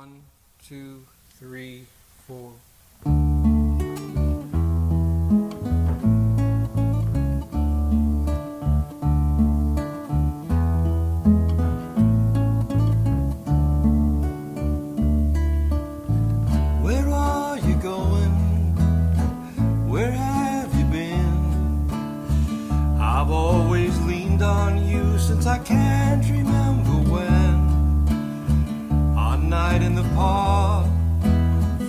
1, 2, 3, 4. Where are you going? Where have you been? I've always leaned on you since I can't remember when. A night in the park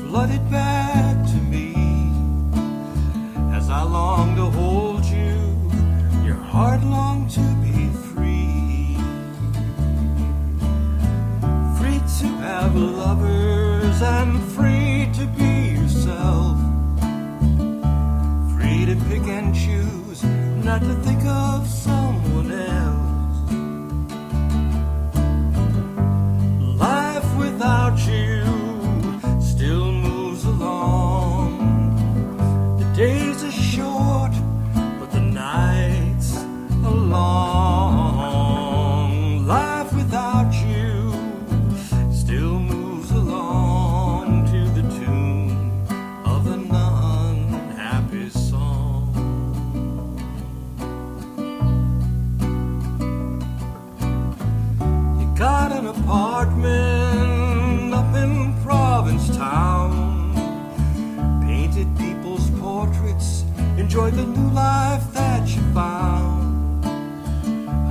flooded back to me as I long to hold you. Your heart longed to be free, free to have lovers and free to be yourself, free to pick and choose, not to think of someone else. Life without you still moves along. The days are short, but the nights are long. Life without you still moves along to the tune of an unhappy song. You got an apartment up in Provincetown, painted people's portraits, enjoyed the new life that you found.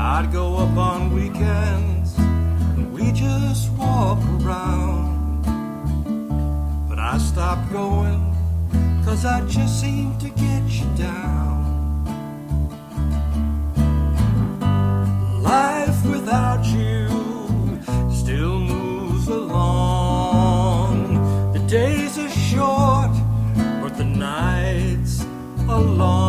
I'd go up on weekends and we just walk around, but I stopped going 'cause I just seemed to get you down. Life without you still moves along. The days are short, but the nights are long.